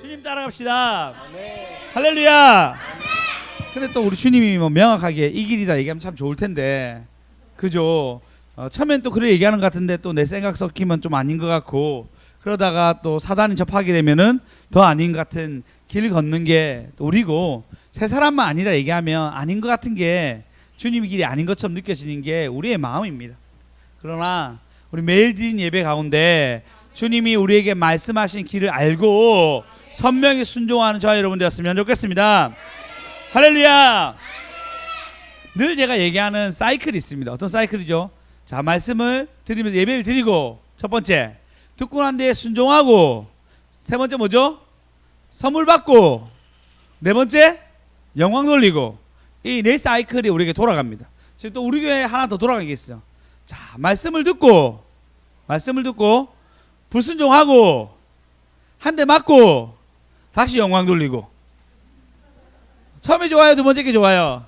주님 따라갑시다. 할렐루야. 근데 또 우리 주님이 뭐 명확하게 이 길이다 얘기하면 참 좋을 텐데, 그죠? 처음엔 또 그래 얘기하는 것 같은데 또 내 생각 섞이면 좀 아닌 것 같고, 그러다가 또 사단이 접하게 되면은 더 아닌 것 같은 길 걷는 게 또 우리고, 세 사람만 아니라 얘기하면 아닌 것 같은 게 주님의 길이 아닌 것처럼 느껴지는 게 우리의 마음입니다. 그러나 우리 매일 드린 예배 가운데 주님이 우리에게 말씀하신 길을 알고 선명히 순종하는 저와 여러분 되었으면 좋겠습니다. 할렐루야. 늘 제가 얘기하는 사이클이 있습니다. 어떤 사이클이죠? 자, 말씀을 드리면서 예배를 드리고, 첫 번째 듣고 난 뒤에 순종하고, 세 번째 뭐죠? 선물 받고, 네 번째 영광 돌리고, 이 네 사이클이 우리에게 돌아갑니다. 지금 또 우리 교회에 하나 더 돌아가는 게 있어요. 자, 말씀을 듣고 불순종하고 한 대 맞고 다시 영광 돌리고. 처음에 좋아요, 두 번째 게 좋아요?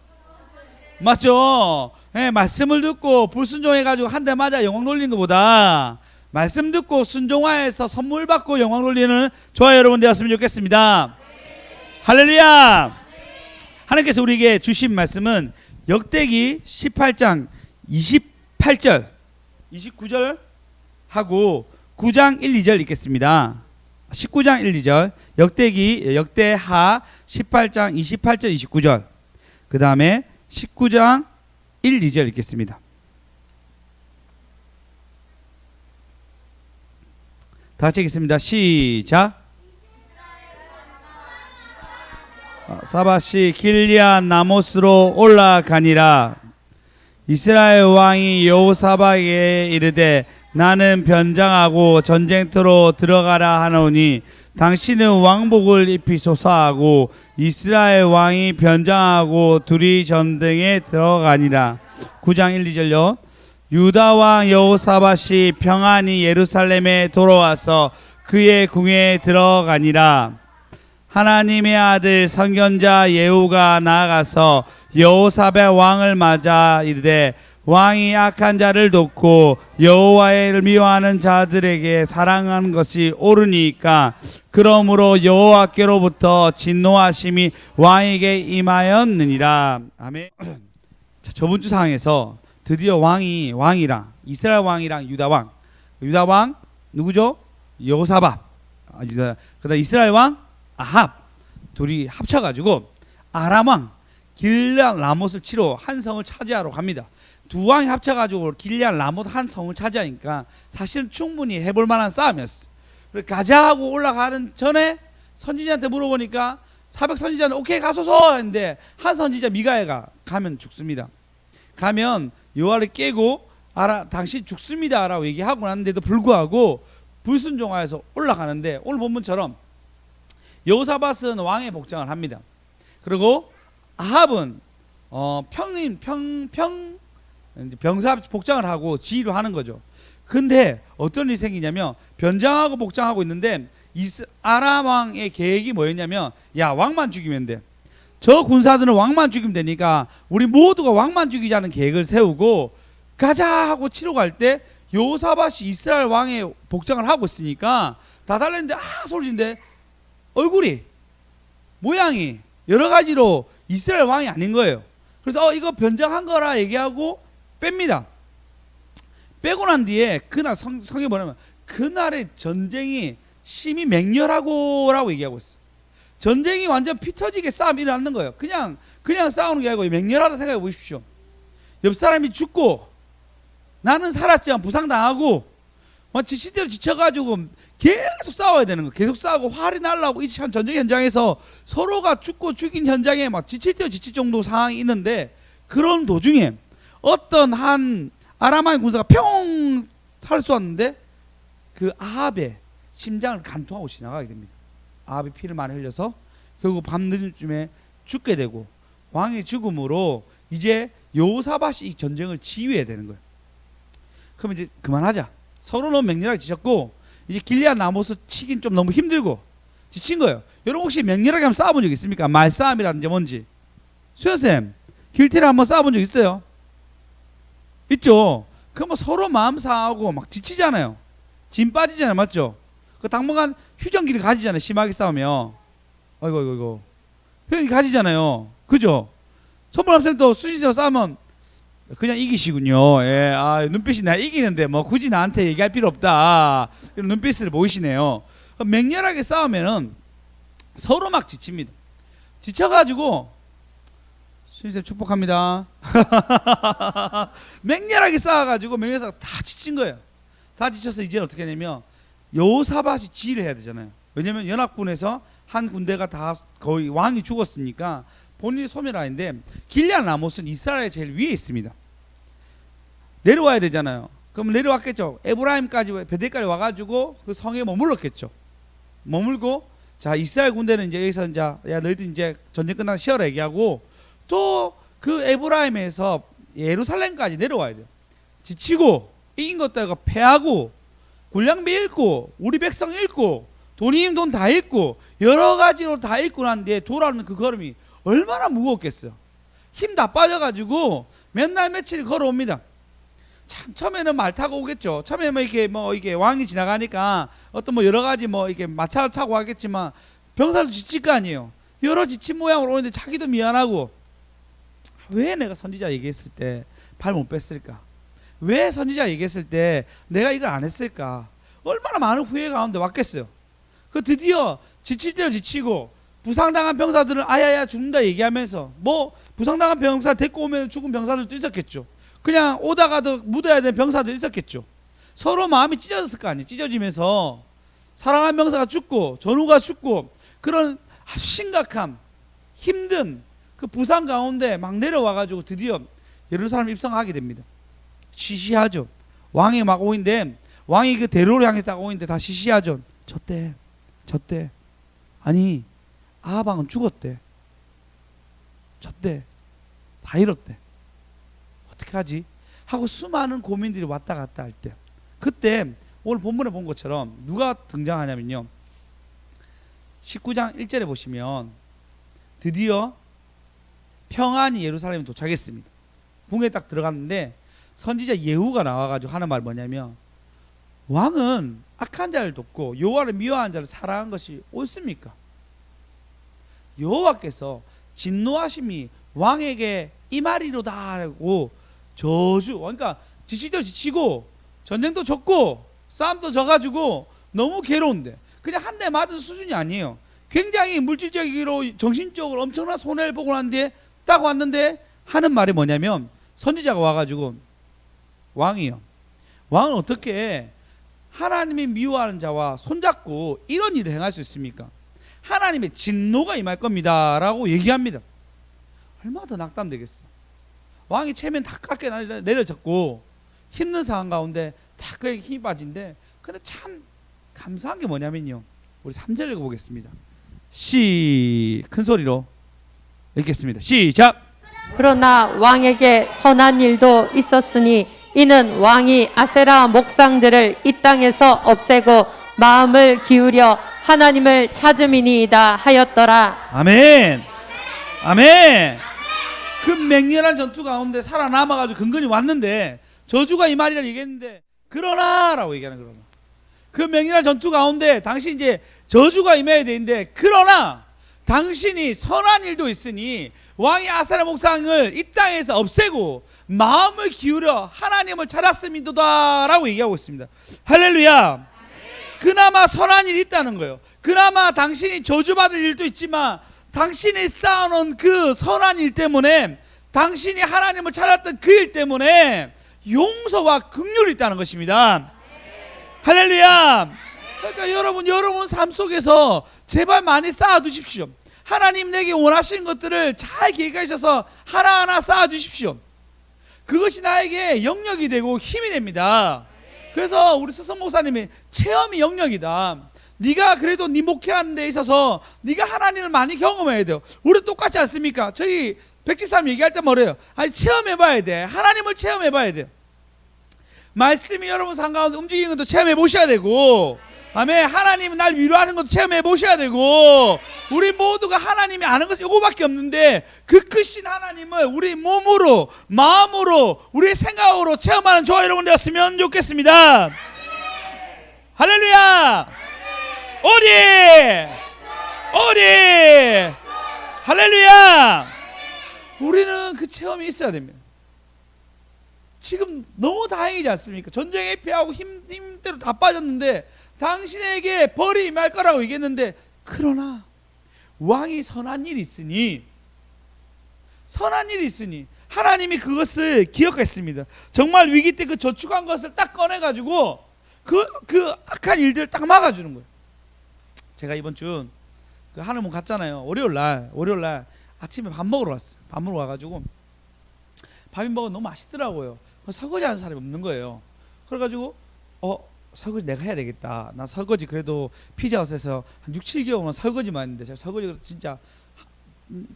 맞죠? 네, 말씀을 듣고 불순종해가지고 한 대 맞아 영광 돌리는 것보다 말씀 듣고 순종하여서 선물 받고 영광 돌리는 저와 여러분 되었으면 좋겠습니다. 할렐루야. 하나님께서 우리에게 주신 말씀은 역대기 18장 28절 29절 하고 9장 1, 2절 읽겠습니다. 19장 1, 2절 역대하 18장 28절 29절, 그 다음에 19장 1, 2절 읽겠습니다. 다 같이 읽겠습니다. 시작. 사밧이 길리앗 나못으로 올라가니라. 이스라엘 왕이 여호사밧에게 이르되 나는 변장하고 전쟁터로 들어가라 하노니 당신은 왕복을 입히소서 하고 이스라엘 왕이 변장하고 둘이 전쟁에 들어가니라. 9장 1, 2절요. 유다 왕 여호사밧이 평안히 예루살렘에 돌아와서 그의 궁에 들어가니라. 하나님의 아들 선견자 예후가 나아가서 여호사밧 왕을 맞아 이르되 왕이 악한 자를 돕고 여호와를 미워하는 자들에게 사랑하는 것이 옳으니까 그러므로 여호와께로부터 진노하심이 왕에게 임하였느니라. 아멘. 자, 저번 주 상황에서 드디어 왕이랑 이스라엘 왕이랑 유다 왕 누구죠? 여호사밧. 그다음 이스라엘 왕 아합 둘이 합쳐가지고 아람 왕 길리앗 라못을 치러 한 성을 차지하러 갑니다. 두 왕이 합쳐가지고 길리앗 라못 한 성을 차지하니까 사실은 충분히 해볼 만한 싸움이었어. 가자 하고 올라가는 전에 선지자한테 물어보니까 400 선지자는 오케이 가소서 했는데 한 선지자 미가야가 가면 죽습니다. 가면 여호와를 깨고 당신 죽습니다 라고 얘기하고 났는데도 불구하고 불순종하여서 올라가는데, 오늘 본문처럼 여호사밧은 왕의 복장을 합니다. 그리고 아합은 병사 복장을 하고 지휘를 하는 거죠. 근데 어떤 일이 생기냐면 변장하고 복장하고 있는데 아람 왕의 계획이 뭐였냐면, 야, 왕만 죽이면 돼. 저 군사들은 왕만 죽이면 되니까 우리 모두가 왕만 죽이자는 계획을 세우고 가자 하고 치러 갈 때 여호사밧이 이스라엘 왕의 복장을 하고 있으니까 다 달랬는데 소리인데 얼굴이 모양이 여러 가지로 이스라엘 왕이 아닌 거예요. 그래서 이거 변장한 거라 얘기하고 뺍니다. 빼고 난 뒤에 그날 성경에 뭐냐면 그날의 전쟁이 심히 맹렬하고라고 얘기하고 있어요. 전쟁이 완전 피 터지게 싸움이 일어나는 거예요. 그냥 싸우는 게 아니고 맹렬하다 생각해 보십시오. 옆 사람이 죽고 나는 살았지만 부상당하고 지칠 대로 지쳐가지고 계속 싸워야 되는 거. 계속 싸우고 활이 날라오고 이 전쟁 현장에서 서로가 죽고 죽인 현장에 막 지칠 대로 지칠 정도 상황이 있는데, 그런 도중에 어떤 한 아람의 군사가 평 탈 쏘았는데 그 아합의 심장을 간통하고 지나가게 됩니다. 아합이 피를 많이 흘려서 결국 밤늦은쯤에 죽게 되고, 왕의 죽음으로 이제 여호사밧이 이 전쟁을 지휘해야 되는 거예요. 그럼 이제 그만하자. 서로 너무 맹렬하게 지쳤고 이제 길리앗 나못을 치긴 좀 너무 힘들고 지친 거예요. 여러분 혹시 맹렬하게 한번 싸워본 적 있습니까? 말싸움이라든지 뭔지. 수현쌤 길티를 한번 싸워본 적 있어요? 있죠. 그럼 서로 마음 상하고 막 지치잖아요. 짐 빠지잖아요. 맞죠? 그 당분간 휴전기를 가지잖아요. 심하게 싸우면. 아이고. 휴전기 가지잖아요. 그죠? 손보람쌤도 수진이랑 싸우면 그냥 이기시군요. 예, 눈빛이 나 이기는데 뭐 굳이 나한테 얘기할 필요 없다. 이런 눈빛을 보이시네요. 맹렬하게 싸우면은 서로 막 지칩니다. 지쳐가지고 수진쌤 축복합니다. 맹렬하게 싸워가지고 맹렬해서 다 지친 거예요. 다 지쳐서 이제는 어떻게 하냐면 여호사밧이 지휘를 해야 되잖아요. 왜냐면 연합군에서 한 군대가 다 거의 왕이 죽었으니까 본인이 소멸하는데 길리앗 라못은 이스라엘의 제일 위에 있습니다. 내려와야 되잖아요. 그럼 내려왔겠죠. 에브라임까지 베델까지 와가지고 그 성에 머물렀겠죠. 머물고 자 이스라엘 군대는 이제 여기서 이제 야 너희들 이제 전쟁 끝나서 쉬어라 얘기하고 또 그 에브라임에서 예루살렘까지 내려와야 돼요. 지치고 이긴 것다가 패하고 군량비 잃고 우리 백성 잃고 돈이임 돈 다 잃고 여러 가지로 다 잃고 난 뒤에 돌아오는 그 걸음이 얼마나 무겁겠어요. 힘 다 빠져가지고 맨날 며칠 걸어옵니다. 참 처음에는 말 타고 오겠죠. 처음에 뭐 이게 왕이 지나가니까 어떤 뭐 여러 가지 뭐 이게 마차를 타고 하겠지만 병사도 지칠 거 아니에요. 여러 지친 모양으로 오는데 자기도 미안하고 왜 내가 선지자 얘기했을 때 발 못 뺐을까? 왜 선지자 얘기했을 때 내가 이걸 안 했을까? 얼마나 많은 후회 가운데 왔겠어요. 그 드디어 지칠 대로 지치고 부상당한 병사들은 아야야 죽는다 얘기하면서 뭐 부상당한 병사 데리고 오면 죽은 병사들도 있었겠죠. 그냥 오다가도 묻어야 되는 병사들 있었겠죠. 서로 마음이 찢어졌을 거 아니에요. 찢어지면서 사랑한 병사가 죽고 전우가 죽고 그런 아주 심각한 힘든 그 부상 가운데 막 내려와가지고 드디어 예루살렘 입성하게 됩니다. 시시하죠. 왕이 막 오는데 왕이 그 대로를 향해 딱 오는데 다 시시하죠. 졌대. 아니 아하방은 죽었대. 졌대. 다 잃었대. 어떻게 하지? 하고 수많은 고민들이 왔다 갔다 할 때 그때 오늘 본문에 본 것처럼 누가 등장하냐면요. 19장 1절에 보시면 드디어 평안히 예루살렘에 도착했습니다. 궁에 딱 들어갔는데 선지자 예후가 나와가지고 하는 말 뭐냐면 왕은 악한 자를 돕고 여호와를 미워하는 자를 사랑한 것이 옳습니까? 여호와께서 진노하심이 왕에게 임하리로다라고 저주 그러니까 지치도 지치고 전쟁도 졌고 싸움도 져가지고 너무 괴로운데 그냥 한 대 맞은 수준이 아니에요. 굉장히 물질적으로 정신적으로 엄청난 손해를 보고 난 뒤에 딱 왔는데 하는 말이 뭐냐면 선지자가 와가지고 왕은 어떻게 하나님이 미워하는 자와 손잡고 이런 일을 행할 수 있습니까? 하나님의 진노가 임할 겁니다 라고 얘기합니다. 얼마나 더 낙담되겠어. 왕이 체면 다 깎여 내려졌고 힘든 상황 가운데 다 그에게 힘이 빠진데 근데 참 감사한 게 뭐냐면요. 우리 3절 읽어보겠습니다. 큰 소리로 읽겠습니다. 시작. 그러나 왕에게 선한 일도 있었으니 이는 왕이 아세라 목상들을 이 땅에서 없애고 마음을 기울여 하나님을 찾음이니이다 하였더라. 아멘. 그 맹렬한 전투 가운데 살아남아가지고 근근히 왔는데 저주가 이 말이라 얘기했는데 그러나라고 얘기하는 그러나 그 맹렬한 전투 가운데 당신 이제 저주가 임해야 되는데 그러나 당신이 선한 일도 있으니 왕이 아세라 목상을 이 땅에서 없애고 마음을 기울여 하나님을 찾았음이도다 라고 얘기하고 있습니다. 할렐루야. 그나마 선한 일이 있다는 거예요. 그나마 당신이 저주받을 일도 있지만 당신이 쌓아놓은 그 선한 일 때문에 당신이 하나님을 찾았던 그 일 때문에 용서와 긍휼이 있다는 것입니다. 할렐루야. 그러니까 여러분 삶 속에서 제발 많이 쌓아두십시오. 하나님 내게 원하시는 것들을 잘 계획하셔서 하나하나 쌓아주십시오. 그것이 나에게 영역이 되고 힘이 됩니다. 그래서 우리 스승 목사님이 체험이 영역이다. 네가 그래도 네 목회하는 데 있어서 네가 하나님을 많이 경험해야 돼요. 우리 똑같지 않습니까? 저희 백집사님 얘기할 때 뭐래요? 아니 체험해봐야 돼. 하나님을 체험해봐야 돼요. 말씀이 여러분 삶 가운데 움직이는 것도 체험해 보셔야 되고 아멘. 하나님은 날 위로하는 것도 체험해 보셔야 되고 우리 모두가 하나님이 아는 것이 이거밖에 없는데 그 크신 하나님을 우리 몸으로 마음으로 우리의 생각으로 체험하는 저와 여러분 되었으면 좋겠습니다. 할렐루야. 오리 오리 할렐루야. 우리는 그 체험이 있어야 됩니다. 지금 너무 다행이지 않습니까? 전쟁에 피하고 힘대로 다 빠졌는데 당신에게 벌이 임할 거라고 얘기했는데, 그러나 왕이 선한 일이 있으니 하나님이 그것을 기억했습니다. 정말 위기 때 그 저축한 것을 딱 꺼내가지고 그 악한 일들을 딱 막아주는 거예요. 제가 이번 주 그 하늘문 갔잖아요. 월요일날 아침에 밥 먹으러 왔어요. 밥 먹으러 와가지고 밥이 먹어 너무 맛있더라고요. 설거지 하는 사람이 없는 거예요. 그래가지고 설거지 내가 해야 되겠다. 나 설거지 그래도 피자헛에서 한 6, 7개월만 설거지만 했는데, 제가 설거지 진짜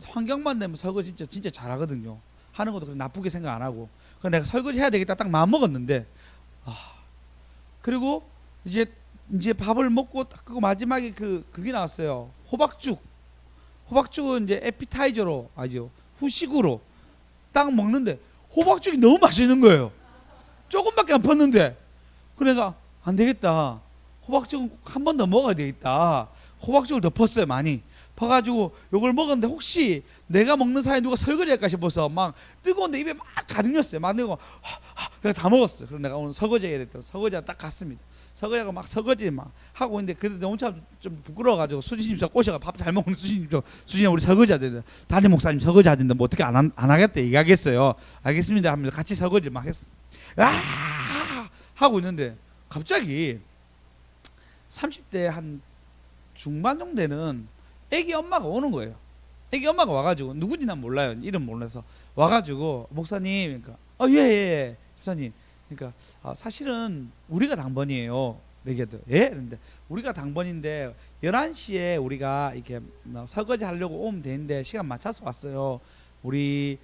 환경만 되면 설거지 진짜 잘하거든요. 하는 것도 나쁘게 생각 안 하고. 그래서 내가 설거지 해야 되겠다 딱 마음 먹었는데, 그리고 이제 밥을 먹고 딱 그거 마지막에 그게 나왔어요. 호박죽은 이제 에피타이저로 아주 후식으로 딱 먹는데 호박죽이 너무 맛있는 거예요. 조금밖에 안 폈는데. 그래가 안 되겠다. 호박죽은 꼭 한 번 더 먹어야 되겠다. 호박죽을 더 폈어요. 많이 퍼가지고 요걸 먹었는데, 혹시 내가 먹는 사이에 누가 설거지할까 싶어서 막 뜨거운데 입에 막 가득 넣었어요. 막 넣고 그래서 다 먹었어요. 그럼 내가 오늘 설거지 해야 됐다. 설거지가 딱 갔습니다. 설거지하고 막 설거지 막 하고 있는데, 그래도 너무 좀 부끄러워가지고 수진님 꼬셔가 밥 잘 먹는 수진님 우리 설거지 해야 된다. 담임 목사님 설거지 해야 된다. 뭐 어떻게 안 하겠다 얘기하겠어요. 알겠습니다 하면서 같이 설거지 막 했어. 하고 있는데 갑자기 30대 한 중반 정도 되는 애기 엄마가 오는 거예요. 애기 엄마가 와가지고, 누군지 난 몰라요. 이름 몰라서 와가지고, 목사님, 그러니까 예 집사님, 그러니까 사실은 우리가 당번이에요. 얘기하더 그런데 우리가 당번인데 11시에 우리가 이렇게 설거지 하려고 오면 되는데 시간 맞춰서 왔어요. 우리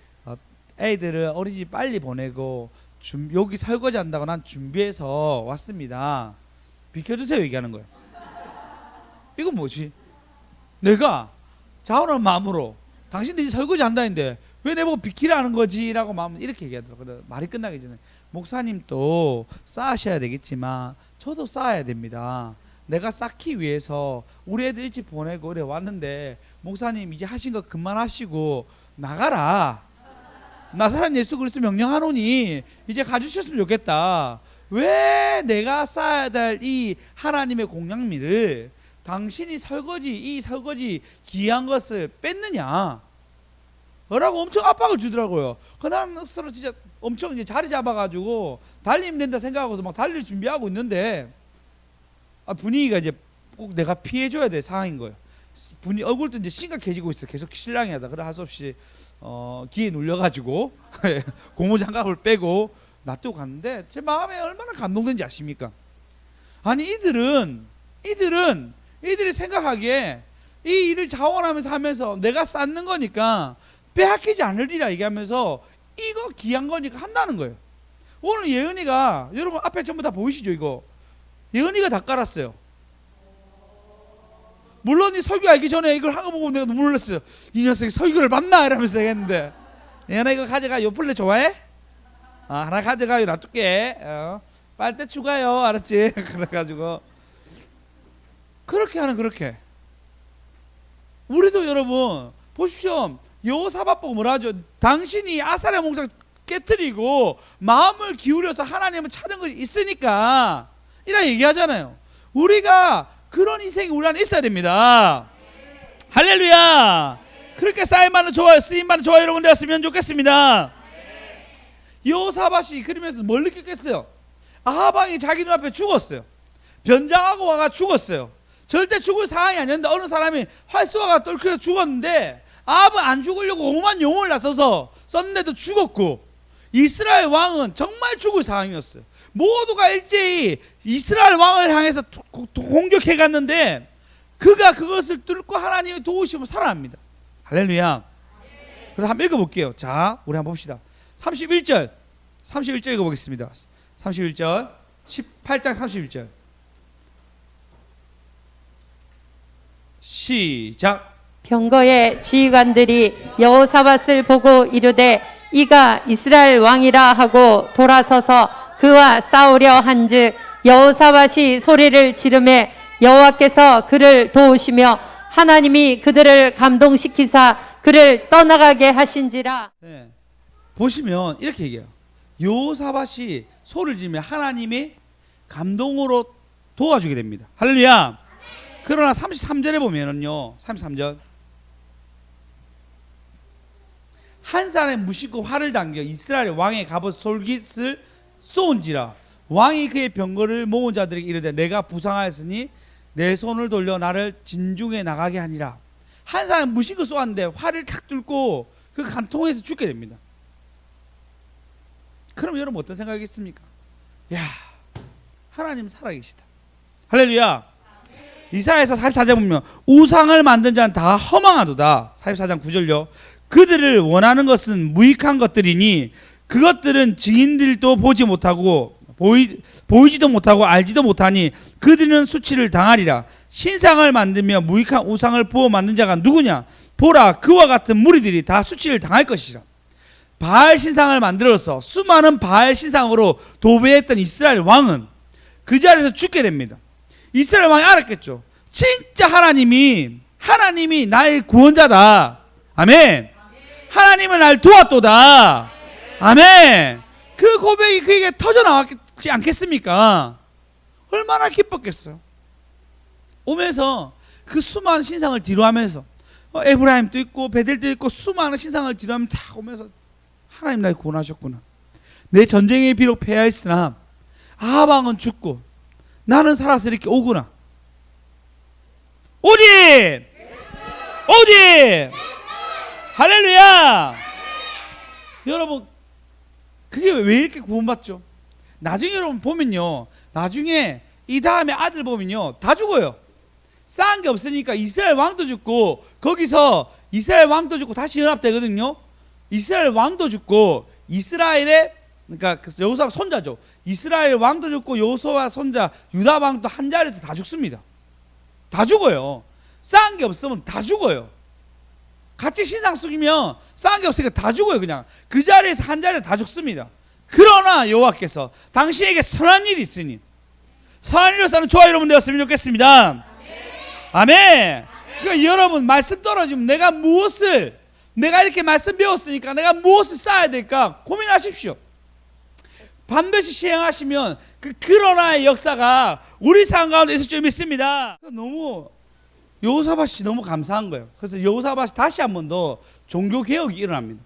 애들을 어린이집 빨리 보내고 여기 설거지 한다고 난 준비해서 왔습니다. 비켜주세요 얘기하는 거예요. 이건 뭐지? 내가 자원한 마음으로 당신들이 설거지 한다는데 왜 내보고 비키라는 거지? 라고 마음을 이렇게 얘기하더라고요. 말이 끝나기 전에, 목사님도 쌓으셔야 되겠지만 저도 쌓아야 됩니다. 내가 쌓기 위해서 우리 애들 일찍 보내고 그래 왔는데, 목사님 이제 하신 거 그만하시고 나가라. 나사렛 예수 그리스도 명령하노니 이제 가주셨으면 좋겠다. 왜 내가 쌓아야 될 이 하나님의 공양미를 당신이 이 설거지 귀한 것을 뺐느냐? 라고 엄청 압박을 주더라고요. 그난 서로 진짜 엄청 이제 자리 잡아가지고 달리면 된다 생각하고서 막 달릴 준비하고 있는데, 분위기가 이제 꼭 내가 피해줘야 될 상황인 거예요. 얼굴도 이제 심각해지고 있어. 계속 신랑이 하다. 그래 할 수 없이 기에 눌려가지고 고무장갑을 빼고 놔두고 갔는데, 제 마음에 얼마나 감동된지 아십니까? 아니 이들이 생각하기에 이 일을 자원하면서 하면서 내가 쌓는 거니까 빼앗기지 않으리라 얘기하면서 이거 귀한 거니까 한다는 거예요. 오늘 예은이가, 여러분 앞에 전부 다 보이시죠? 이거 예은이가 다 깔았어요. 물론 이 설교 알기 전에 이걸 한 거 보고 내가 눈물 흘렸어요. 이 녀석이 설교를 봤나 이러면서 얘기했는데, 예은아 이거 가져가. 요 플레 좋아해? 하나 가져가요. 놔둘게. 빨대 추가요. 알았지? 그래가지고 그렇게 하는, 그렇게 우리도 여러분 보십시오. 여호사밧 보고 뭐라 하죠? 당신이 아사랴 몽상 깨뜨리고 마음을 기울여서 하나님을 찾는 것이 있으니까 이라 얘기하잖아요. 우리가 그런 인생이 우리 안에 있어야 됩니다. 할렐루야. 그렇게 쌓임받는 좋아요, 쓰임받는 좋아요 여러분 되었으면 좋겠습니다. 여호사밧이 그러면서 뭘 느꼈겠어요? 아합 왕이 자기 눈앞에 죽었어요. 변장하고 와가 죽었어요. 절대 죽을 상황이 아니었는데 어느 사람이 활쏘아가 떨어져 죽었는데, 아합은 안 죽으려고 오만 용을 나서서 썼는데도 죽었고, 이스라엘 왕은 정말 죽을 상황이었어요. 모두가 일제히 이스라엘 왕을 향해서 공격해 갔는데 그가 그것을 뚫고 하나님의 도우심으로 살아납니다. 할렐루야. 그래서 한번 읽어볼게요. 자, 우리 한번 봅시다. 31절 읽어보겠습니다. 31절 18장 31절 시작. 병거의 지휘관들이 여호사밧을 보고 이르되 이가 이스라엘 왕이라 하고 돌아서서 그와 싸우려 한즉 여호사밧이 소리를 지르매 여호와께서 그를 도우시며 하나님이 그들을 감동시키사 그를 떠나가게 하신지라. 네. 보시면 이렇게 얘기해요. 여호사밧이 소를 지르며 하나님의 감동으로 도와주게 됩니다. 할렐루야. 그러나 33절에 보면은요, 33절, 한 사람이 무심코 활을 당겨 이스라엘 왕의 갑옷 솔깃을 쏘은지라. 왕이 그의 병거를 모은 자들에게 이르되 내가 부상하였으니 내 손을 돌려 나를 진중에 나가게 하니라. 한 사람 무심코 쏘았는데 활을 탁 뚫고 그 간통에서 죽게 됩니다. 그럼 여러분 어떤 생각이겠습니까? 야, 하나님 살아계시다. 할렐루야. 이사야서 44장 보면 우상을 만든 자는 다 허망하도다. 44장 9절요. 그들을 원하는 것은 무익한 것들이니 그것들은 증인들도 보지 못하고 보이지도 못하고 알지도 못하니 그들은 수치를 당하리라. 신상을 만들며 무익한 우상을 부어 만든 자가 누구냐? 보라, 그와 같은 무리들이 다 수치를 당할 것이라. 바알 신상을 만들어서 수많은 바알 신상으로 도배했던 이스라엘 왕은 그 자리에서 죽게 됩니다. 이스라엘 왕이 알았겠죠. 진짜 하나님이 나의 구원자다. 아멘. 하나님은 날 도왔도다. 아멘. 그 고백이 그에게 터져 나왔지 않겠습니까? 얼마나 기뻤겠어요. 오면서 그 수많은 신상을 뒤로하면서 에브라임도 있고 베델도 있고 수많은 신상을 뒤로하면 다 오면서 하나님 날 구원하셨구나. 내 전쟁에 비록 패하였으나 아합 왕은 죽고 나는 살아서 이렇게 오구나. 오직 할렐루야. 여러분 그게 왜 이렇게 구원받죠? 나중에 여러분 보면요, 나중에 이 다음에 아들 보면요 다 죽어요. 쌓은 게 없으니까 이스라엘 왕도 죽고 거기서 이스라엘 왕도 죽고 다시 연합되거든요. 이스라엘 왕도 죽고 이스라엘의 그러니까 여호사밧 손자죠. 이스라엘 왕도 죽고 여호사밧 손자 유다 왕도 한 자리에서 다 죽습니다. 다 죽어요. 쌓은 게 없으면 다 죽어요. 같이 신상 숙이면 쌓은 게 없으니까 다 죽어요. 그냥 그 자리에서 한 자리에 다 죽습니다. 그러나 여호와께서 당신에게 선한 일이 있으니 선한 일로서는 저와 여러분 되었으면 좋겠습니다. 아멘. 그러니까 여러분 말씀 떨어지면 내가 이렇게 말씀 배웠으니까 내가 무엇을 쌓아야 될까 고민하십시오. 반드시 시행하시면 그 그러나의 역사가 우리 삶 가운데 있을 줄 믿습니다. 너무 여호사밧이 너무 감사한 거예요. 그래서 여호사밧이 다시 한 번 더 종교 개혁이 일어납니다.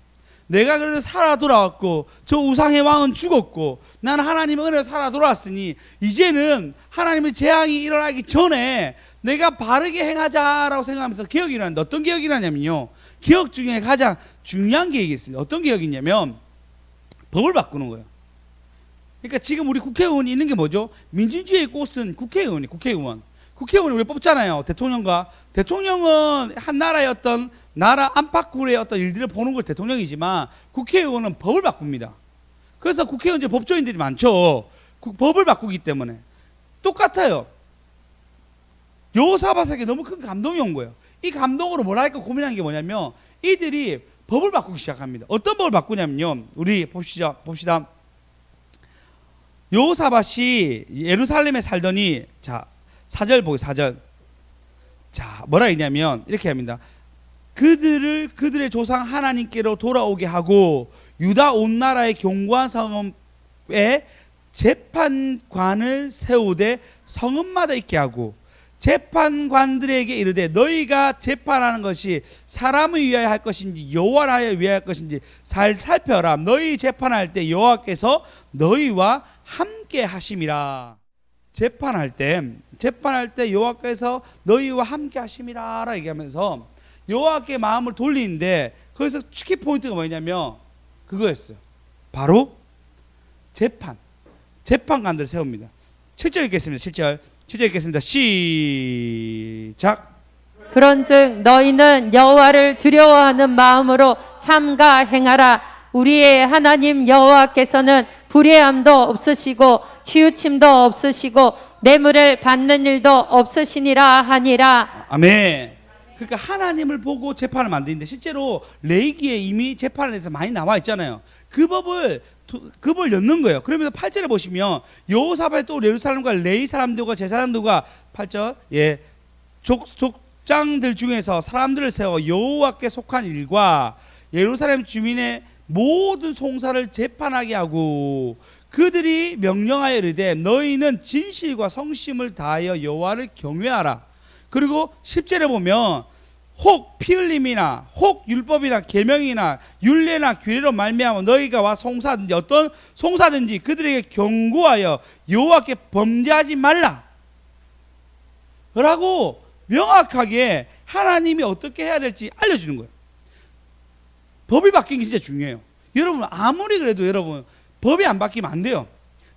내가 그래도 살아 돌아왔고 저 우상의 왕은 죽었고 나는 하나님의 은혜로 살아 돌아왔으니 이제는 하나님의 재앙이 일어나기 전에 내가 바르게 행하자라고 생각하면서 개혁이 일어났는데 어떤 개혁이 일어나냐면요, 개혁 중에 가장 중요한 개혁이 있습니다. 어떤 개혁이냐면 법을 바꾸는 거예요. 그러니까 지금 우리 국회의원이 있는 게 뭐죠? 민주주의의 꽃은 국회의원이 국회의원을 우리 뽑잖아요. 대통령은 한 나라의 어떤 나라 안팎의 어떤 일들을 보는 걸 대통령이지만 국회의원은 법을 바꿉니다. 그래서 국회의원 이제 법조인들이 많죠. 법을 바꾸기 때문에 똑같아요. 여호사밧에게 너무 큰 감동이 온 거예요. 이 감동으로 뭘 할까 고민한 게 뭐냐면 이들이 법을 바꾸기 시작합니다. 어떤 법을 바꾸냐면요, 우리 봅시다. 여호사밧이 예루살렘에 살더니 자 4절 보기 4절. 자 뭐라 했냐면 이렇게 합니다. 그들의 조상 하나님께로 돌아오게 하고 유다 온 나라의 견고한 성읍에 재판관을 세우되 성읍마다 있게 하고 재판관들에게 이르되 너희가 재판하는 것이 사람을 위하여 할 것인지 여호와를 위하여 할 것인지 잘 살펴라. 너희 재판할 때 여호와께서 너희와 함께 하심이라. 재판할 때 여호와께서 너희와 함께 하심이라라 얘기하면서 여호와께 마음을 돌리는데 거기서 키포인트가 뭐냐면 그거였어요. 바로 재판관들을 세웁니다. 7절 읽겠습니다. 7절 읽겠습니다. 시작. 그런즉 너희는 여호와를 두려워하는 마음으로 삼가 행하라. 우리의 하나님 여호와께서는 불의함도 없으시고 치우침도 없으시고 뇌물을 받는 일도 없으시니라 하니라. 아멘. 그러니까 하나님을 보고 재판을 만드는데 실제로 레위기에 이미 재판에 대해서 많이 나와 있잖아요. 그 법을 엮는 거예요. 그러면서 8절에 보시면 여호사밧이 또 예루살렘과 레위 사람들과 제사장들과 8절 족장들 중에서 사람들을 세워 여호와께 속한 일과 예루살렘 주민의 모든 송사를 재판하게 하고 그들이 명령하여 이르되 너희는 진실과 성심을 다하여 여호와를 경외하라. 그리고 10절에 보면 혹 피 흘림이나 혹 율법이나 계명이나 율례나 규례로 말미암아 너희가 와 송사든지 어떤 송사든지 그들에게 경고하여 여호와께 범죄하지 말라 라고 명확하게 하나님이 어떻게 해야 될지 알려주는 거예요. 법이 바뀐 게 진짜 중요해요. 여러분 아무리 그래도 여러분 법이 안 바뀌면 안 돼요.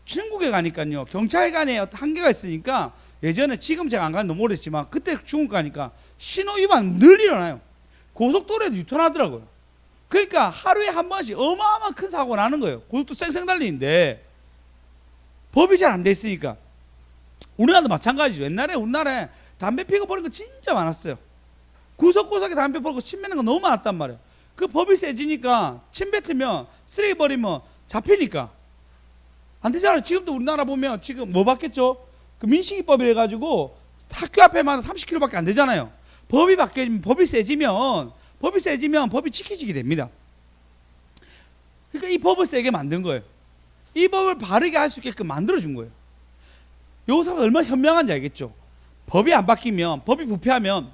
중국에 가니까요 경찰관에 어떤 한계가 있으니까 예전에 지금 제가 안 가는 너무 오래됐지만 그때 중국 가니까 신호 위반 늘 일어나요. 고속도로에도 유턴하더라고요. 그러니까 하루에 한 번씩 어마어마한 큰 사고가 나는 거예요. 고속도로 쌩쌩 달리는데 법이 잘 안 돼 있으니까. 우리나라도 마찬가지죠. 옛날에 우리나라에 담배 피고 버린 거 진짜 많았어요. 구석구석에 담배 버리고 침 뱉는 거 너무 많았단 말이에요. 그 법이 세지니까 침 뱉으면 쓰레기 버리면 잡히니까 안 되잖아요. 지금도 우리나라 보면 지금 뭐 받겠죠? 그 민식이법이래 가지고 학교 앞에만 30km밖에 안 되잖아요. 법이 바뀌면 법이 세지면 법이 지켜지게 됩니다. 그러니까 이 법을 세게 만든 거예요. 이 법을 바르게 할 수 있게끔 만들어 준 거예요. 여호사밧 얼마나 현명한지 알겠죠? 법이 안 바뀌면 법이 부패하면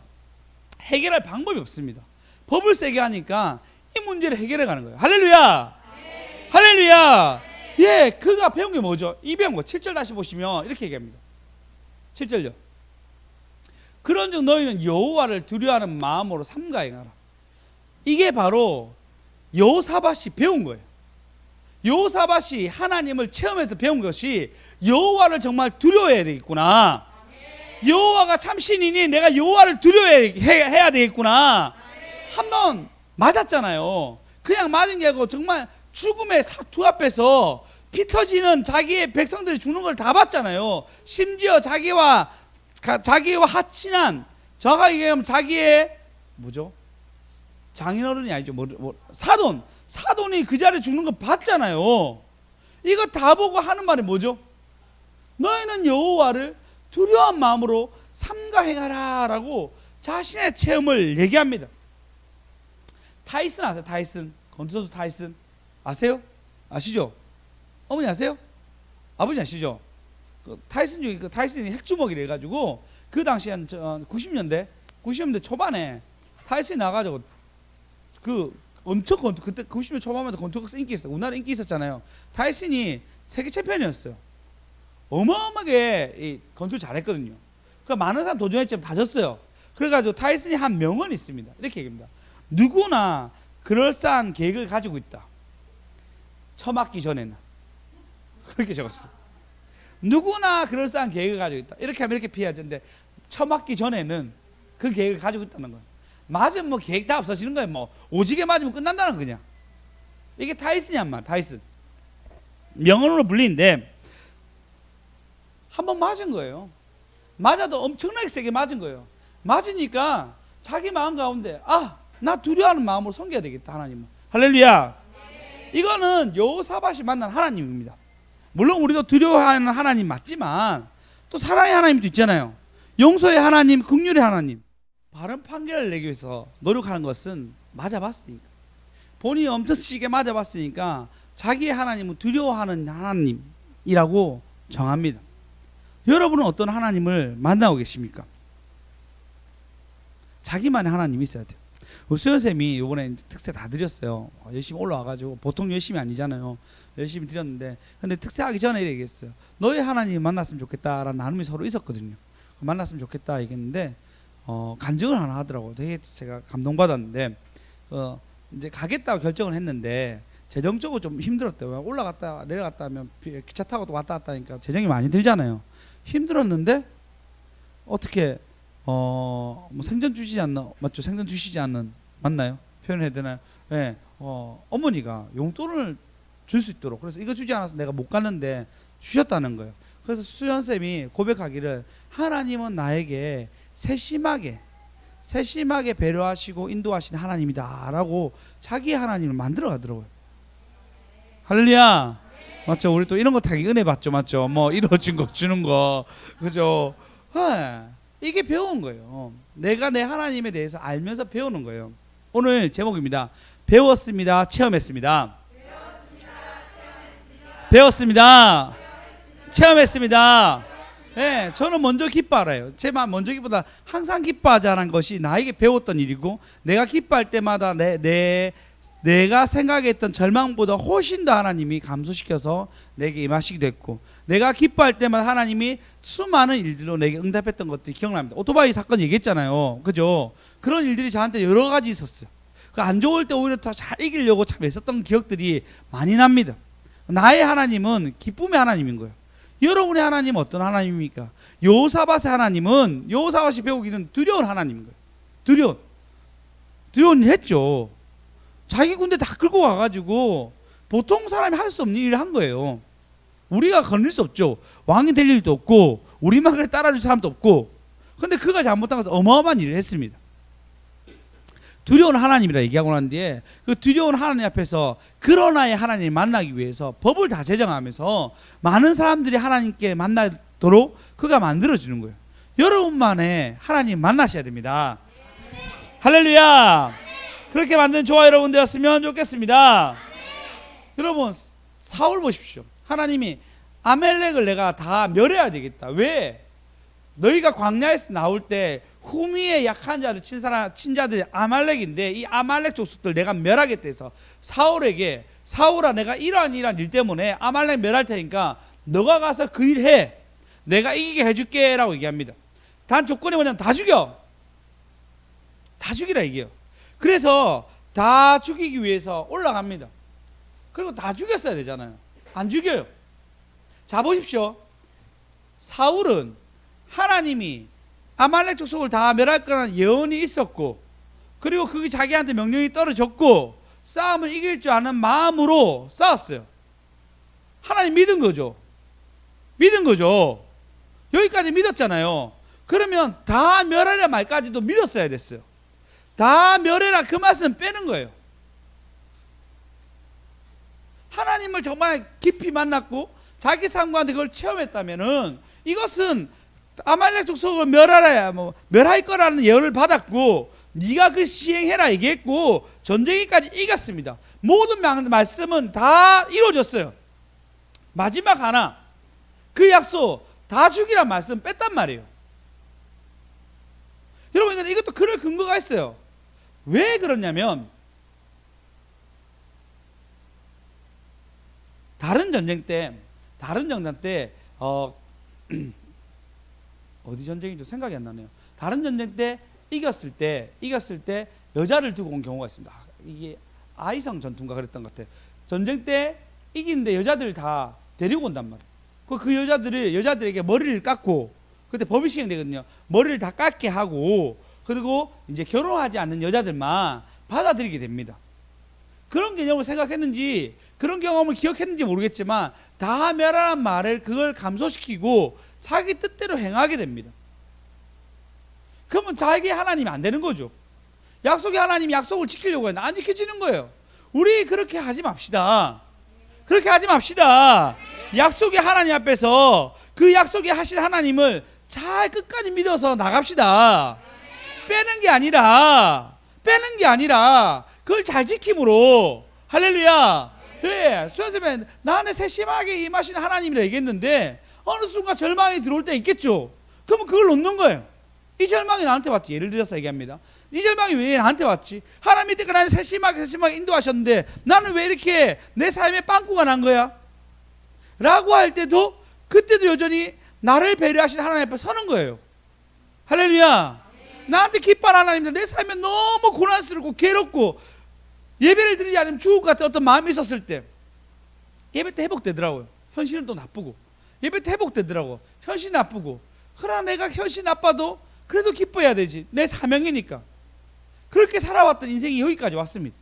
해결할 방법이 없습니다. 법을 세게 하니까 이 문제를 해결해 가는 거예요. 할렐루야. 네. 할렐루야. 네. 예, 그가 배운 게 뭐죠? 이 배운 거 7절 다시 보시면 이렇게 얘기합니다. 7절요. 그런즉 너희는 여호와를 두려워하는 마음으로 삼가 행하라. 이게 바로 여호사밧이 배운 거예요. 여호사밧이 하나님을 체험해서 배운 것이 여호와를 정말 두려워해야 되겠구나. 여호와가 참 신이니 내가 여호와를 두려워해야 되겠구나. 한번 맞았잖아요. 그냥 맞은 게 아니고 정말 죽음의 사투 앞에서 피 터지는 자기의 백성들이 죽는 걸 다 봤잖아요. 심지어 자기와 하친한 저가 얘기하면 자기의 뭐죠? 장인어른이 아니죠. 사돈이 그 자리에 죽는 거 봤잖아요. 이거 다 보고 하는 말이 뭐죠? 너희는 여호와를 두려운 마음으로 삼가 행하라 라고 자신의 체험을 얘기합니다. 타이슨 아세요? 타이슨 권투선수 타이슨 아세요? 아시죠? 어머니 아세요? 아버지 아시죠? 그 타이슨 중에 그 타이슨이 핵주먹이래 가지고 그 당시 한 90년대 초반에 타이슨이 나가지고 그 엄청 그때 90년대 초반부터 권투가 인기 있었어요. 우리나라 인기 있었잖아요. 타이슨이 세계 챔피언이었어요. 어마어마하게 이 권투 잘했거든요. 그 많은 사람 도전했지만 다 졌어요. 그래가지고 타이슨이 한 명언이 있습니다. 이렇게 얘기합니다. 누구나 그럴싸한 계획을 가지고 있다. 처맞기 전에는. 그렇게 적었어요. 누구나 그럴싸한 계획을 가지고 있다. 이렇게 하면 이렇게 피해야지는데 처맞기 전에는 그 계획을 가지고 있다는 거예요. 맞으면 뭐 계획 다 없어지는 거예요. 뭐 오지게 맞으면 끝난다는 거냐. 이게 타이슨이 한 말. 타이슨. 명언으로 불리는데 한 번 맞은 거예요. 맞아도 엄청나게 세게 맞은 거예요. 맞으니까 자기 마음 가운데 나 두려워하는 마음으로 섬겨야 되겠다. 하나님을. 할렐루야. 이거는 여호사밧이 만난 하나님입니다. 물론 우리도 두려워하는 하나님 맞지만 또 사랑의 하나님도 있잖아요. 용서의 하나님, 긍휼의 하나님. 바른 판결을 내기 위해서 노력하는 것은 맞아봤으니까, 본인이 엄청 세게 맞아봤으니까 자기의 하나님은 두려워하는 하나님이라고 정합니다. 여러분은 어떤 하나님을 만나고 계십니까? 자기만의 하나님이 있어야 돼요. 수연쌤이 이번에 특세 다 드렸어요. 열심히 올라와가지고 보통 열심히 아니잖아요. 열심히 드렸는데 근데 특세하기 전에 이렇게 얘기했어요. 너희 하나님 만났으면 좋겠다라는 나눔이 서로 있었거든요. 만났으면 좋겠다 얘기했는데 간증을 하나 하더라고요. 되게 제가 감동받았는데 이제 가겠다고 결정을 했는데 재정적으로 좀 힘들었대요. 올라갔다 내려갔다 하면 기차 타고 또 왔다 갔다 하니까 재정이 많이 들잖아요. 힘들었는데 어떻게 뭐 생전 주시지 않나, 맞죠? 생전 주시지 않는, 맞나요? 표현해야 되나요? 네, 어머니가 용돈을 줄 수 있도록, 그래서 이거 주지 않아서 내가 못 갔는데 주셨다는 거예요. 그래서 수연쌤이 고백하기를 하나님은 나에게 세심하게 세심하게 배려하시고 인도하신 하나님이다라고 자기 하나님을 만들어 가더라고요. 할렐루야. 맞죠? 우리 또 이런 거 타기 은혜 받죠, 맞죠? 뭐 이루어진 거 주는 거, 그죠? 이게 배운 거예요. 내가 내 하나님에 대해서 알면서 배우는 거예요. 오늘 제목입니다. 배웠습니다. 체험했습니다. 배웠습니다. 체험했습니다. 네, 저는 먼저 기뻐하래요. 제 맘 먼저 기쁘다. 항상 기뻐하자는 것이 나에게 배웠던 일이고, 내가 기뻐할 때마다 내가 생각했던 절망보다 훨씬 더 하나님이 감소시켜서 내게 임하시기도 했고, 내가 기뻐할 때마다 하나님이 수많은 일들로 내게 응답했던 것들이 기억납니다. 오토바이 사건 얘기했잖아요, 그죠? 그런 일들이 저한테 여러 가지 있었어요. 그 안 좋을 때 오히려 더 잘 이기려고 참 애썼던 기억들이 많이 납니다. 나의 하나님은 기쁨의 하나님인 거예요. 여러분의 하나님은 어떤 하나님입니까? 여호사밧의 하나님은, 여호사밧이 배우기는 두려운 하나님인 거예요. 두려운 일 했죠. 자기 군대 다 끌고 와가지고 보통 사람이 할 수 없는 일을 한 거예요. 우리가 건릴 수 없죠. 왕이 될 일도 없고 우리 말을 따라줄 사람도 없고. 근데 그가 잘못한 것은 어마어마한 일을 했습니다. 두려운 하나님이라 얘기하고 난 뒤에 그 두려운 하나님 앞에서 그러나의 하나님을 만나기 위해서 법을 다 제정하면서 많은 사람들이 하나님께 만나도록 그가 만들어주는 거예요. 여러분만의 하나님 만나셔야 됩니다. 할렐루야. 그렇게 만든 저와 여러분 되었으면 좋겠습니다. 여러분, 사울 보십시오. 하나님이 아멜렉을 내가 다 멸해야 되겠다. 왜? 너희가 광야에서 나올 때 후미에 약한 자를 친 자들이 아말렉인데, 이 아말렉 족속들 내가 멸하겠다 해서 사울에게, 사울아, 내가 이러한 일 때문에 아말렉 멸할 테니까 너가 가서 그 일 해. 내가 이기게 해줄게 라고 얘기합니다. 단 조건이 뭐냐면 다 죽여. 다 죽이라 얘기해요. 그래서 다 죽이기 위해서 올라갑니다. 그리고 다 죽였어야 되잖아요. 안 죽여요. 자, 보십시오. 사울은 하나님이 아말렉 족속을 다 멸할 거라는 예언이 있었고, 그리고 그게 자기한테 명령이 떨어졌고, 싸움을 이길 줄 아는 마음으로 싸웠어요. 하나님 믿은 거죠. 믿은 거죠. 여기까지 믿었잖아요. 그러면 다 멸하라 말까지도 믿었어야 됐어요. 다 멸해라 그 말씀 빼는 거예요. 하나님을 정말 깊이 만났고 자기 삶과한테 그걸 체험했다면은 이것은 아말렉 족속을 멸하라야 멸할 거라는 예언을 받았고, 네가 그 시행해라 얘기했고 전쟁이까지 이겼습니다. 모든 말씀은 다 이루어졌어요. 마지막 하나, 그 약속 다 죽이란 말씀 뺐단 말이에요. 여러분, 이것도 그럴 근거가 있어요. 왜 그러냐면 다른 전쟁 때 어디 전쟁이죠? 생각이 안 나네요. 다른 전쟁 때 이겼을 때 여자를 두고 온 경우가 있습니다. 이게 아이성 전투인가 그랬던 것 같아요. 전쟁 때 이기는데 여자들 다 데리고 온단 말이에요. 그 여자들에게 머리를 깎고, 그때 법이 시행되거든요. 머리를 다 깎게 하고, 그리고 이제 결혼하지 않는 여자들만 받아들이게 됩니다. 그런 개념을 생각했는지, 그런 경험을 기억했는지 모르겠지만 다 멸하라는 말을 그걸 감소시키고 자기 뜻대로 행하게 됩니다. 그러면 자기 하나님이 안 되는 거죠. 약속의 하나님이 약속을 지키려고 했는데 안 지켜지는 거예요. 우리 그렇게 하지 맙시다. 그렇게 하지 맙시다. 약속의 하나님 앞에서 그 약속에 하신 하나님을 잘 끝까지 믿어서 나갑시다. 빼는 게 아니라 그걸 잘 지킴으로. 할렐루야. 네, 수연쌤은 나한테 세심하게 임하신 하나님이라 얘기했는데 어느 순간 절망이 들어올 때 있겠죠. 그러면 그걸 놓는 거예요. 이 절망이 나한테 왔지. 예를 들어서 얘기합니다. 이 절망이 왜 나한테 왔지? 하나님이 때까 나를 세심하게 인도하셨는데 나는 왜 이렇게 내 삶에 빵꾸가 난 거야? 라고 할 때도, 그때도 여전히 나를 배려하신 하나님 앞에 서는 거예요. 할렐루야. 나한테 기뻐하는 하나님인데 내 삶에 너무 고난스럽고 괴롭고 예배를 드리지 않으면 죽을 것 같은 어떤 마음이 있었을 때 예배 때 회복되더라고요. 현실은 또 나쁘고, 예배 때 회복되더라고. 현실이 나쁘고, 그러나 내가 현실이 나빠도 그래도 기뻐해야 되지. 내 사명이니까. 그렇게 살아왔던 인생이 여기까지 왔습니다.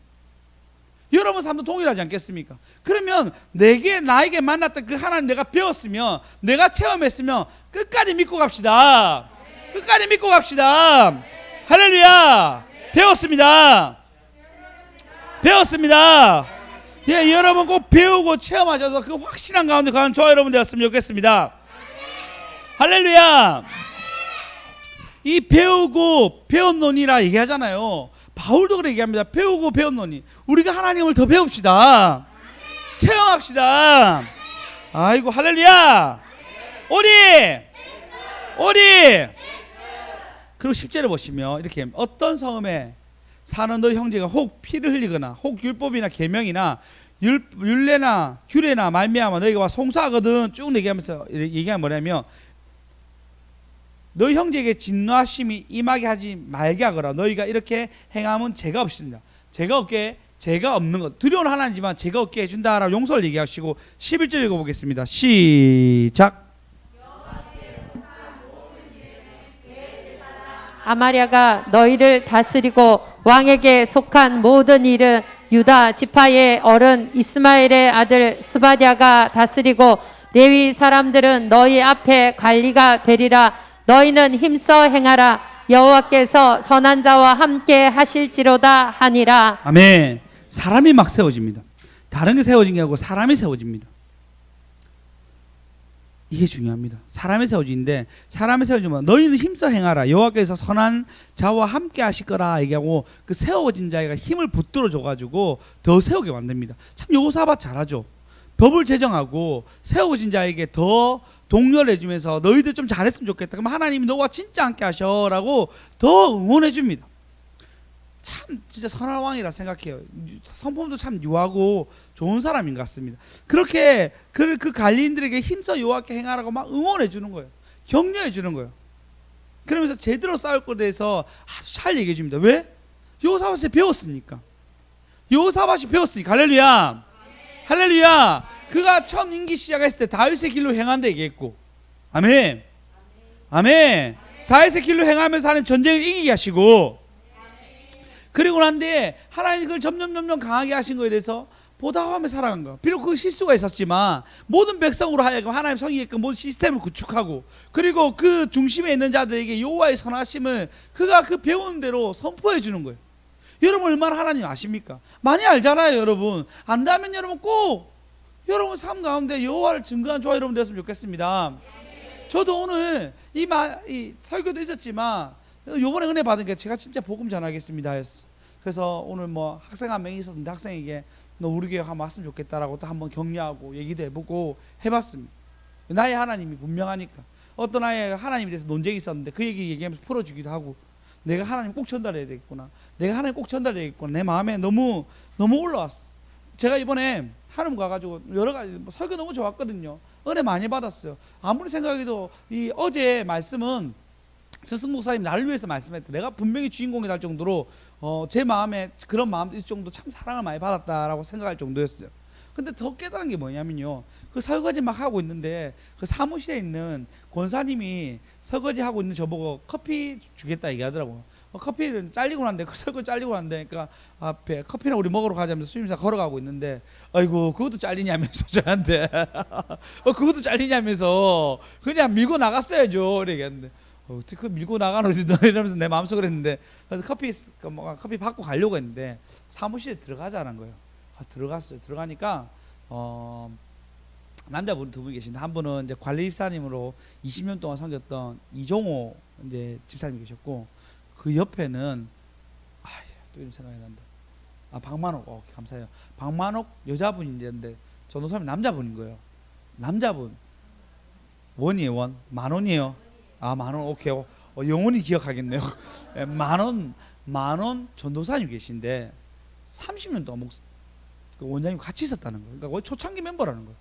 여러분 삶도 동일하지 않겠습니까? 그러면 나에게 만났던 그 하나님 내가 배웠으면, 내가 체험했으면 끝까지 믿고 갑시다. 끝까지 믿고 갑시다. 할렐루야. 배웠습니다. 배웠습니다. 예, 여러분 꼭 배우고 체험하셔서 그 확신한 가운데 가는 저와 여러분 되었으면 좋겠습니다. 할렐루야. 이 배우고 배웠노니라 얘기하잖아요. 바울도 그렇게 얘기합니다. 배우고 배웠노니. 우리가 하나님을 더 배웁시다. 체험합시다. 아이고 할렐루야. 오리. 그리고 10절에 보시면 이렇게 어떤 성읍에 사는 너희 형제가 혹 피를 흘리거나 혹 율법이나 계명이나 율례나 규례나 말미암아 너희가 송사하거든 쭉 얘기하면서 얘기하면 뭐냐면 너희 형제에게 진노하심이 임하게 하지 말게 하거라. 너희가 이렇게 행하면 죄가 없습니다. 죄가 없는 것. 두려운 하나님이지만 죄가 없게 해준다라고 용서를 얘기하시고 11절 읽어보겠습니다. 시작. 아마랴가 너희를 다스리고 왕에게 속한 모든 일은 유다 지파의 어른 이스마엘의 아들 스바랴가 다스리고 레위 사람들은 너희 앞에 관리가 되리라. 너희는 힘써 행하라. 여호와께서 선한 자와 함께 하실지로다 하니라. 아멘. 사람이 막 세워집니다. 다른 게 세워진 게 아니고 사람이 세워집니다. 이게 중요합니다. 사람이 세워지는데 사람이 세워지면 너희는 힘써 행하라. 여호와께서 선한 자와 함께 하실 거라 얘기하고 그 세워진 자가 힘을 붙들어 줘가지고 더 세우게 만듭니다. 참 여호사밧 잘하죠. 법을 제정하고 세워진 자에게 더 독려를 해주면서 너희들 좀 잘했으면 좋겠다. 그럼 하나님이 너와 진짜 함께 하셔라고 더 응원해 줍니다. 참 진짜 선한 왕이라 생각해요. 성품도 참 유하고 좋은 사람인 것 같습니다. 그렇게 그 관리인들에게 힘써 여호와께 행하라고 막 응원해 주는 거예요. 격려해 주는 거예요. 그러면서 제대로 싸울 것에 대해서 아주 잘 얘기해 줍니다. 왜? 여호사밧이 배웠으니까. 여호사밧이 배웠으니까. 할렐루야. 할렐루야. 그가 처음 임기 시작했을 때 다윗의 길로 행한다 얘기했고, 아멘. 아멘. 다윗의 길로 행하면서 하나님 전쟁을 이기게 하시고, 그리고 난 뒤에 하나님 그걸 점점 강하게 하신 거에 대해서 보답하며 살아간 거. 비록 그 실수가 있었지만 모든 백성으로 하여금 하나님 성의게끔 모든 시스템을 구축하고, 그리고 그 중심에 있는 자들에게 여호와의 선하심을 그가 그 배운 대로 선포해 주는 거예요. 여러분 얼마나 하나님 아십니까? 많이 알잖아요. 여러분 안다면 여러분 꼭 여러분 삶 가운데 여호와를 증거한 저와 여러분 되었으면 좋겠습니다. 저도 오늘 이 설교도 있었지만 요번에 은혜 받은 게 제가 진짜 복음 전하겠습니다 했어. 그래서 오늘 뭐 학생 한 명이 있었는데 학생에게 너 우리 교회 한번 왔으면 좋겠다라고 또 한번 격려하고 얘기도 해보고 해봤습니다. 나의 하나님이 분명하니까. 어떤 아이가 하나님에 대해서 논쟁이 있었는데 그 얘기하면서 풀어주기도 하고, 내가 하나님 꼭 전달해야 되겠구나, 내가 하나님 꼭 전달해야겠구나, 내 마음에 너무 올라왔어. 제가 이번에 하름 가가지고 여러 가지 설교 너무 좋았거든요. 은혜 많이 받았어요. 아무리 생각해도 이 어제 말씀은 스승 목사님 나를 위해서 말씀했다. 내가 분명히 주인공이 될 정도로 제 마음에 그런 마음도 있을 정도 참 사랑을 많이 받았다라고 생각할 정도였어요. 근데 더 깨달은 게 뭐냐면요, 그 설거지 막 하고 있는데 그 사무실에 있는 권사님이 설거지 하고 있는 저보고 커피 주겠다 얘기하더라고요. 커피를 잘리고 났는데, 그 설거지 잘리고 났는데, 그러니까 앞에 커피나 우리 먹으러 가자면서 수임사 걸어가고 있는데, 아이고 그것도 잘리냐면서 저한테 그것도 잘리냐면서 그냥 밀고 나갔어야죠 이랬는데, 어떻게 그 밀고 나가노지 이러면서 내 마음속으로 했는데, 그래서 커피 받고 가려고 했는데 사무실에 들어가자는 거예요. 들어갔어요. 들어가니까 남자분 두 분 계신데, 한 분은 이제 관리 집사님으로 20년 동안 섬겼던 이종호 이제 집사님이 계셨고, 그 옆에는 또 이런 생각이 난다. 박만옥. 감사해요. 박만옥 여자분인데 전도사님 남자분인 거예요. 남자분. 원이에요. 원. 만원이에요. 만원. 오케이. 영원히 기억하겠네요. 만원 전도사님 계신데 30년 동안 그 원장님 같이 있었다는 거예요. 그러니까 초창기 멤버라는 거예요.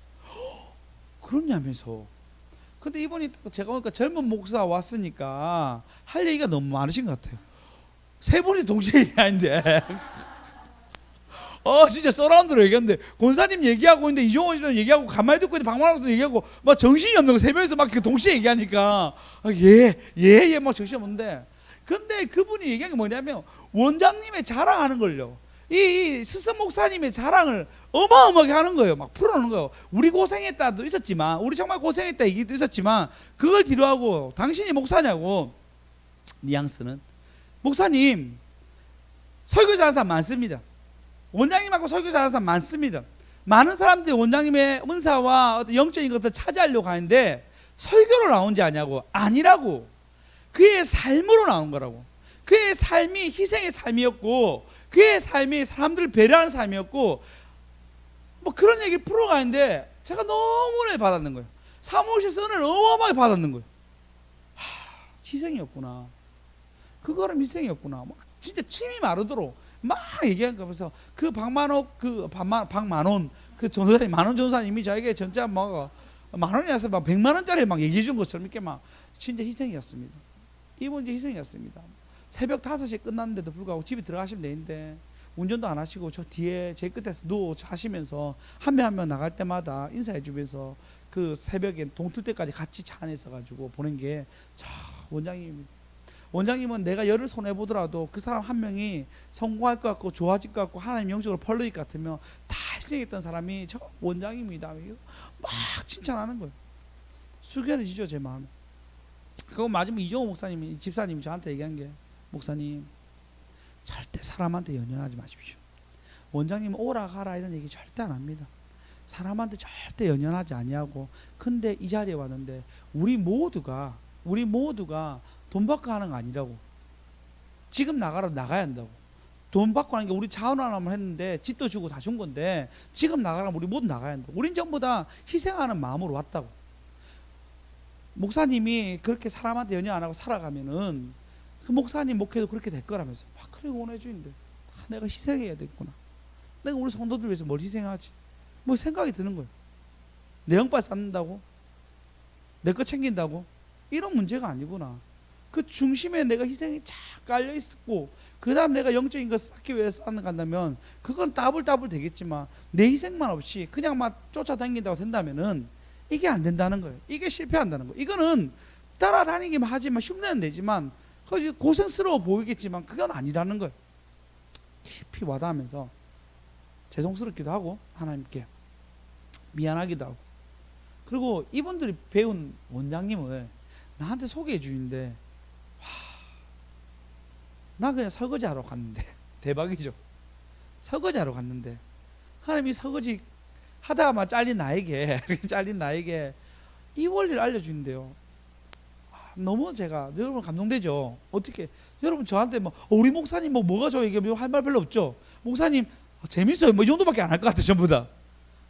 그렇냐면서. 근데 이분이 제가 보니까 젊은 목사 왔으니까 할 얘기가 너무 많으신 것 같아요. 세 분이 동시에 얘기하는데 진짜 서라운드로 얘기하는데, 권사님 얘기하고 있는데 이종호 씨는 얘기하고 가만히 듣고 있는데 박만호 선생 얘기하고 막 정신이 없는 거 세 명이서 막 동시에 얘기하니까 막 정신이 없는데, 근데 그분이 얘기한 게 뭐냐면 원장님의 자랑하는 걸요. 이 스승 목사님의 자랑을 어마어마하게 하는 거예요. 막 풀어놓는 거예요. 우리 고생했다도 있었지만, 우리 정말 고생했다 얘기도 있었지만, 그걸 뒤로하고 당신이 목사냐고. 뉘앙스는 목사님 설교 잘하는 사람 많습니다. 원장님하고 설교 잘하는 사람 많습니다. 많은 사람들이 원장님의 은사와 어떤 영적인 것을 차지하려고 하는데 설교로 나온지 아냐고. 아니라고. 그의 삶으로 나온 거라고. 그의 삶이 희생의 삶이었고 그의 삶이 사람들을 배려하는 삶이었고 뭐 그런 얘기를 풀어가는데 제가 너무 은혜를 받았는 거예요. 사무실에서 은혜를 어마어마하게 받았는 거예요. 희생이었구나. 그거는 희생이었구나. 막 진짜 침이 마르도록 막 얘기한 거면서 그 박만옥 박만원 그 전도사님 만원 전도사님이 저에게 진짜 막 만원이라서 막 100만 원짜리 막 얘기해 준 것처럼 이렇게 막 진짜 희생이었습니다. 이분 이제 희생이었습니다. 새벽 5시에 끝났는데도 불구하고 집에 들어가시면 되는데 운전도 안 하시고 저 뒤에 제 끝에서 누워 자시면서 한 명 한 명 나갈 때마다 인사해 주면서 그 새벽에 동틀 때까지 같이 차 안에 있어 가지고 보낸 게 원장님입니다. 원장님은 내가 열을 손해 보더라도 그 사람 한 명이 성공할 것 같고 좋아질 것 같고 하나님 영적으로 펄러일 것 같으면 다 희생했던 사람이 저 원장님이다. 막 칭찬하는 거예요. 숙연해지죠 제 마음. 그거 마지막 이종호 목사님이 집사님이 저한테 얘기한 게 목사님 절대 사람한테 연연하지 마십시오. 원장님 오라 가라 이런 얘기 절대 안 합니다. 사람한테 절대 연연하지 아니하고 근데 이 자리에 왔는데 우리 모두가 돈 받고 하는 거 아니라고. 지금 나가라 나가야 한다고. 돈 받고 하는 게 우리 자원하나만 했는데 집도 주고 다 준 건데 지금 나가라면 우리 모두 나가야 한다고. 우린 전부 다 희생하는 마음으로 왔다고. 목사님이 그렇게 사람한테 연연 안 하고 살아가면은 그 목사님 목회도 그렇게 될 거라면서 막 그렇게 원해 주는데 내가 희생해야 되겠구나. 내가 우리 성도들 위해서 뭘 희생하지? 뭐 생각이 드는 거예요. 내 영빨 쌓는다고? 내 거 챙긴다고? 이런 문제가 아니구나. 그 중심에 내가 희생이 쫙 깔려 있었고 그 다음 내가 영적인 것을 쌓기 위해서 쌓는간다면 그건 따블따블 되겠지만 내 희생만 없이 그냥 막 쫓아다닌다고 된다면은 이게 안 된다는 거예요. 이게 실패한다는 거예요. 이거는 따라다니기만 하지만 흉내는 내지만 고생스러워 보이겠지만 그건 아니라는 거예요. 깊이 와닿으면서 죄송스럽기도 하고 하나님께 미안하기도 하고 그리고 이분들이 배운 원장님을 나한테 소개해 주는데 나 그냥 설거지하러 갔는데 대박이죠. 설거지하러 갔는데 하나님이 설거지 하다가 잘린 나에게 이 원리를 알려주는데요. 너무 제가 여러분 감동되죠. 어떻게 여러분 저한테 뭐 우리 목사님 뭐가 좋아 이게 할 말 별로 없죠. 목사님 재밌어요. 뭐 이 정도밖에 안 할 것 같아 전부 다.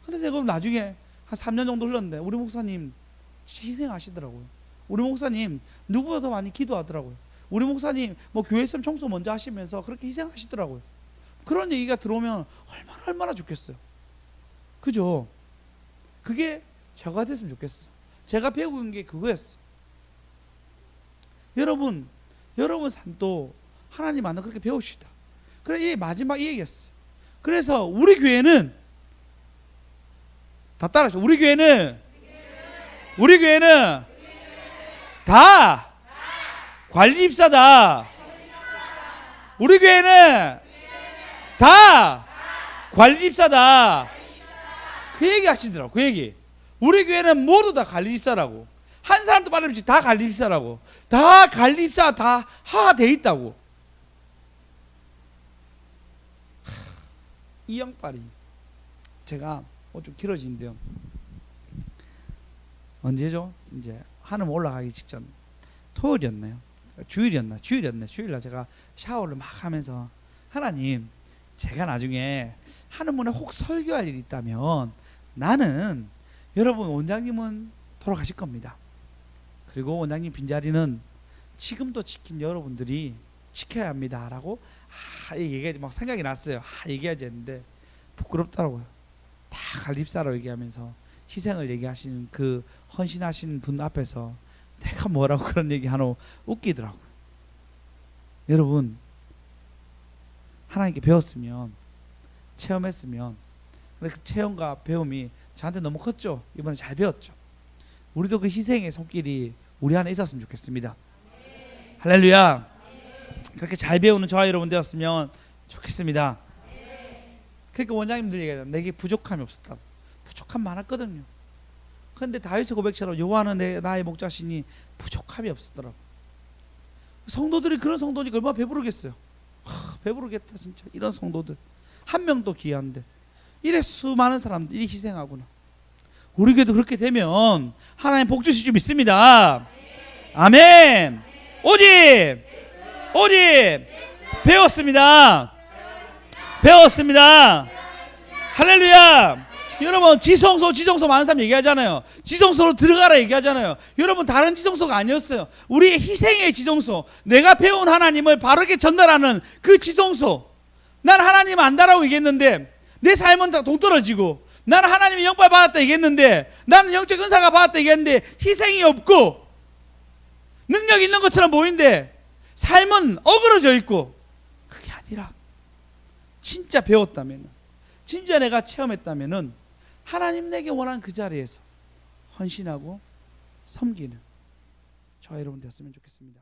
근데 제가 나중에 한 3년 정도 흘렀는데 우리 목사님 희생하시더라고요. 우리 목사님 누구보다 더 많이 기도하더라고요. 우리 목사님 뭐 교회 있으면 청소 먼저 하시면서 그렇게 희생하시더라고요. 그런 얘기가 들어오면 얼마나 좋겠어요. 그죠? 그게 저가 됐으면 좋겠어. 제가 배운 게 그거였어. 여러분 삶도 하나님 만나 그렇게 배웁시다. 그래 이 마지막 이 얘기였어요. 그래서 우리 교회는 다 따라하죠. 우리 교회는 다 관리 집사다. 우리 교회는 다 관리 집사다. 그 얘기 하시더라고. 그 얘기. 우리 교회는 모두 다 관리 집사라고. 한 사람도 빠짐없이 다 관리 집사라고. 다 관리 집사 다 하돼 있다고. 이 양빨이 제가 좀 길어지는데요. 언제죠? 이제 하늘 올라가기 직전 토요일이었나요? 주일날 제가 샤워를 막 하면서 하나님 제가 나중에 하늘문에 혹 설교할 일이 있다면 나는 여러분 원장님은 돌아가실 겁니다. 그리고 원장님 빈자리는 지금도 지킨 여러분들이 지켜야 합니다 라고 얘기하지 막 생각이 났어요. 얘기하지 했는데 부끄럽더라고요. 다 관립사로 얘기하면서 희생을 얘기하시는 그 헌신하신 분 앞에서 내가 뭐라고 그런 얘기 하노 웃기더라고요. 여러분 하나님께 배웠으면 체험했으면 근데 그 체험과 배움이 저한테 너무 컸죠. 이번에 잘 배웠죠. 우리도 그 희생의 손길이 우리 안에 있었으면 좋겠습니다. 네. 할렐루야. 네. 그렇게 잘 배우는 저와 여러분 되었으면 좋겠습니다. 네. 그러니까 원장님들 얘기하잖아요. 내게 부족함이 없었다. 부족함 많았거든요. 그런데 다윗의 고백처럼 여호와는 나의 목자시니 부족함이 없었더라고. 성도들이 그런 성도니까 얼마나 배부르겠어요. 배부르겠다 진짜. 이런 성도들 한 명도 귀한데 이래 수많은 사람들이 희생하구나. 우리 교회도 그렇게 되면 하나님 복 주실 줄 믿습니다. 아멘. 오직 배웠습니다. 할렐루야. 여러분 지성소 많은 사람 얘기하잖아요. 지성소로 들어가라 얘기하잖아요. 여러분 다른 지성소가 아니었어요. 우리의 희생의 지성소, 내가 배운 하나님을 바르게 전달하는 그 지성소. 난 하나님 안다라고 얘기했는데 내 삶은 다 동떨어지고, 나는 하나님의 영발 받았다 얘기했는데, 나는 영적 은사가 받았다 얘기했는데 희생이 없고 능력 있는 것처럼 보이는데 삶은 어그러져 있고, 그게 아니라 진짜 배웠다면, 진짜 내가 체험했다면은 하나님 내게 원하는 그 자리에서 헌신하고 섬기는 저와 여러분 되었으면 좋겠습니다.